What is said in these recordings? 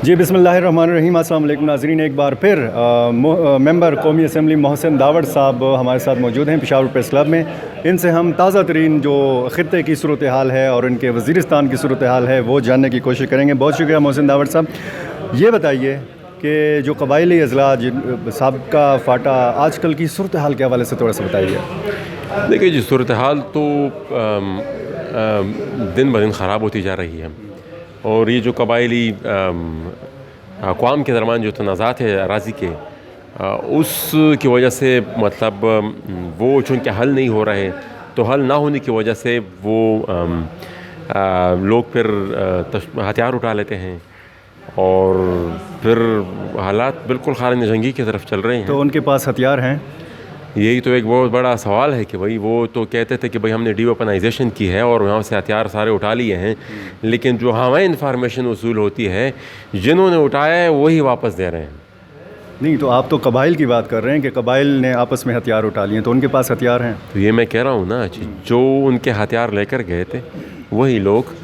جی بسم اللہ الرحمن الرحیم. السلام علیکم ناظرین. ایک بار پھر ممبر قومی اسمبلی محسن داوڑ صاحب ہمارے ساتھ موجود ہیں پشاور پریس کلب میں. ان سے ہم تازہ ترین جو خطے کی صورتحال ہے اور ان کے وزیرستان کی صورتحال ہے وہ جاننے کی کوشش کریں گے. بہت شکریہ محسن داوڑ صاحب. یہ بتائیے کہ جو قبائلی اضلاع سابقہ فاٹا آج کل کی صورتحال کے حوالے سے تھوڑا سا بتائیے. دیکھیے جی، صورتحال تو دن بدن خراب ہوتی جا رہی ہے، اور یہ جو قبائلی اقوام کے درمیان جو تنازعات ہے اراضی کے، اس کی وجہ سے مطلب وہ چونکہ حل نہیں ہو رہے، تو حل نہ ہونے کی وجہ سے وہ لوگ پھر ہتھیار اٹھا لیتے ہیں اور پھر حالات بالکل خانہ جنگی کی طرف چل رہے ہیں. تو ان کے پاس ہتھیار ہیں؟ یہی تو ایک بہت بڑا سوال ہے کہ بھائی وہ تو کہتے تھے کہ بھائی ہم نے ڈی ویپنائزیشن کی ہے اور وہاں سے ہتھیار سارے اٹھا لیے ہیں، لیکن جو ہمیں انفارمیشن وصول ہوتی ہے جنہوں نے اٹھایا ہے وہی واپس دے رہے ہیں. نہیں، تو آپ تو قبائل کی بات کر رہے ہیں کہ قبائل نے آپس میں ہتھیار اٹھا لیے، تو ان کے پاس ہتھیار ہیں. تو یہ میں کہہ رہا ہوں نا، جو ان کے ہتھیار لے کر گئے تھے وہی لوگ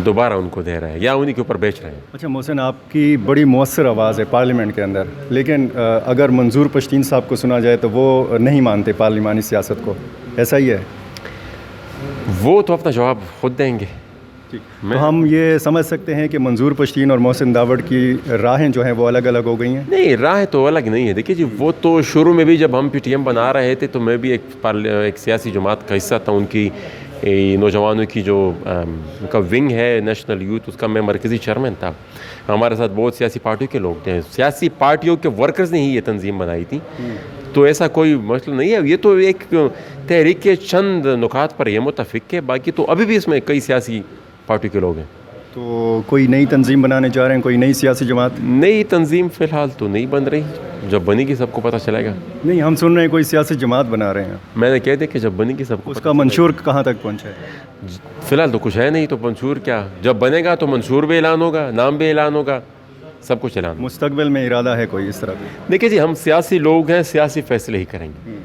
دوبارہ ان کو دے رہے ہیں یا انہی کے اوپر بیچ رہے ہیں. اچھا محسن، آپ کی بڑی مؤثر آواز ہے پارلیمنٹ کے اندر، لیکن اگر منظور پشتین صاحب کو سنا جائے تو وہ نہیں مانتے پارلیمانی سیاست کو، ایسا ہی ہے؟ وہ تو اپنا جواب خود دیں گے. تو ہم یہ سمجھ سکتے ہیں کہ منظور پشتین اور محسن داوڑ کی راہیں جو ہیں وہ الگ الگ ہو گئی ہیں؟ نہیں، راہیں تو الگ نہیں ہے. دیکھیے جی، وہ تو شروع میں بھی جب ہم پی ٹی ایم بنا رہے تھے تو میں بھی ایک سیاسی جماعت کا حصہ تھا. ان کی نوجوانوں کی جو ان کا ونگ ہے نیشنل یوتھ، اس کا میں مرکزی چیئرمین تھا. ہمارے ساتھ بہت سیاسی پارٹیوں کے لوگ تھے، سیاسی پارٹیوں کے ورکرز نے ہی یہ تنظیم بنائی تھی. تو ایسا کوئی مسئلہ نہیں ہے. یہ تو ایک تحریک کے چند نکات پر یہ متفق ہے، باقی تو ابھی بھی اس میں کئی سیاسی پارٹی کے لوگ ہیں. تو کوئی نئی تنظیم بنانے چاہ رہے ہیں، کوئی نئی سیاسی جماعت؟ نئی تنظیم فی الحال تو نہیں بن رہی، جب بنے گی سب کو پتہ چلے گا. نہیں، ہم سن رہے ہیں کوئی سیاسی جماعت بنا رہے ہیں. میں نے کہہ دیا کہ جب بنے گی سب کو اس کا منشور کہاں تک پہنچا ہے؟ فی الحال تو کچھ ہے نہیں، تو منشور کیا، جب بنے گا تو منشور بھی اعلان ہوگا، نام بھی اعلان ہوگا، سب کچھ اعلان. مستقبل میں ارادہ ہے کوئی اس طرح کا؟ دیکھیے جی، ہم سیاسی لوگ ہیں، سیاسی فیصلے ہی کریں گے.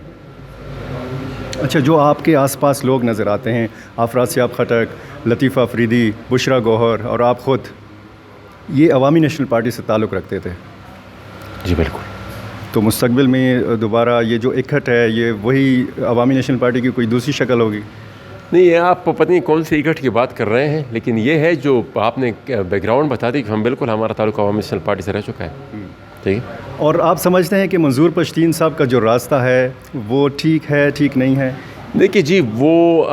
اچھا، جو آپ کے آس پاس لوگ نظر آتے ہیں، افراسیاب خٹک، لطیفہ افریدی، بشرا گوہر اور آپ خود، یہ عوامی نیشنل پارٹی سے تعلق رکھتے تھے؟ جی بالکل. تو مستقبل میں دوبارہ یہ جو اکٹھ ہے یہ وہی عوامی نیشنل پارٹی کی کوئی دوسری شکل ہوگی؟ نہیں، یہ آپ پتہ نہیں کون سی اکٹھ کی بات کر رہے ہیں، لیکن یہ ہے جو آپ نے بیک گراؤنڈ بتا دی کہ ہم بالکل، ہمارا تعلق عوامی نیشنل پارٹی سے رہ چکا ہے. ٹھیک ہے. اور آپ سمجھتے ہیں کہ منظور پشتین صاحب کا جو راستہ ہے وہ ٹھیک ہے، ٹھیک نہیں ہے؟ دیکھیے جی، وہ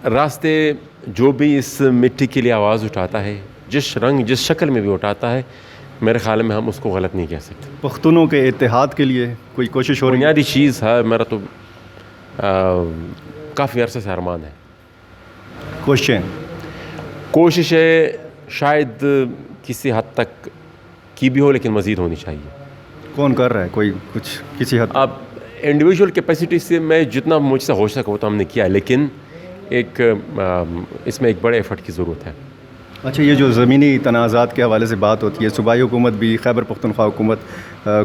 راستے جو بھی اس مٹی کے لیے آواز اٹھاتا ہے، جس رنگ جس شکل میں بھی اٹھاتا ہے، میرے خیال میں ہم اس کو غلط نہیں کہہ سکتے. پختونوں کے اتحاد کے لیے کوئی کوشش ہو رہی ہے؟ بنیادی چیز ہے، میرا تو کافی عرصے سے ارمان ہے. کوششیں شاید کسی حد تک کی بھی ہو، لیکن مزید ہونی چاہیے. کون کر رہا ہے؟ کوئی کچھ کسی حد؟ اب انڈیویجول کیپیسٹی سے میں جتنا مجھ سے ہو سکا وہ تو ہم نے کیا، لیکن اس میں ایک بڑے ایفرٹ کی ضرورت ہے. اچھا، یہ جو زمینی تنازعات کے حوالے سے بات ہوتی ہے، صوبائی حکومت بھی، خیبر پختونخوا حکومت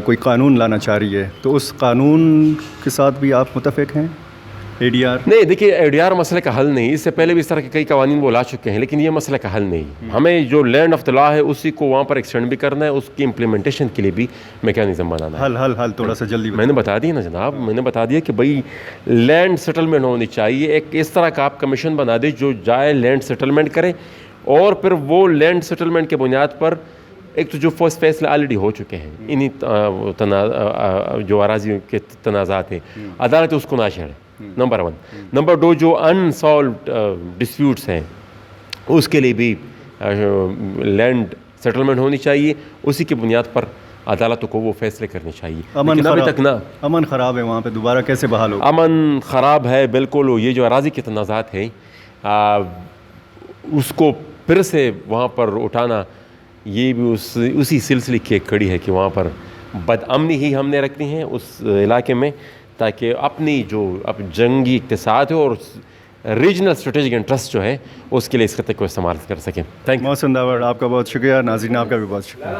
کوئی قانون لانا چاہ رہی ہے، تو اس قانون کے ساتھ بھی آپ متفق ہیں؟ اے ڈی آر؟ نہیں، دیکھیے اے ڈی آر مسئلے کا حل نہیں. اس سے پہلے بھی اس طرح کے کئی قوانین وہ لا چکے ہیں، لیکن یہ مسئلے کا حل نہیں. ہمیں جو لینڈ آف دا لا ہے اسی کو وہاں پر ایکسٹینڈ بھی کرنا ہے. اس کی امپلیمنٹیشن کے لیے بھی میکینزم بنانا ہے. حل تھوڑا سا جلدی میں نے بتا دیا نا جناب، میں نے بتا دیا کہ بھائی لینڈ سیٹلمنٹ ہونی چاہیے. ایک اس طرح کا آپ کمیشن بنا دیں جو جائے لینڈ سیٹلمنٹ کرے، اور پھر وہ لینڈ سیٹلمنٹ کے بنیاد پر ایک تو جو فرسٹ فیصلے آلریڈی ہو چکے ہیں انہی جو اراضیوں کے تنازعات ہیں، عدالت اس کو نہ چھیڑے. نمبر 1. نمبر 2، جو انسالوڈ ڈسپیوٹس ہیں اس کے لیے بھی لینڈ سیٹلمنٹ ہونی چاہیے. اسی کی بنیاد پر عدالتوں کو وہ فیصلے کرنے چاہیے. امن خراب ہے وہاں پہ، دوبارہ کیسے بحال ہوگا؟ امن خراب ہے بالکل. یہ جو اراضی کے تنازعات ہیں اس کو پھر سے وہاں پر اٹھانا، یہ بھی اسی سلسلے کی ایک کڑی ہے کہ وہاں پر بد امنی ہی ہم نے رکھنی ہے اس علاقے میں، تاکہ اپنی جو جنگی اقتصاد ہے اور ریجنل اسٹریٹجک انٹرسٹ جو ہے اس کے لیے اس خطے کو استعمال کر سکیں. Thank you. محسن داوڑ، آپ کا بہت شکریہ. ناظرین، آپ کا بھی بہت شکریہ.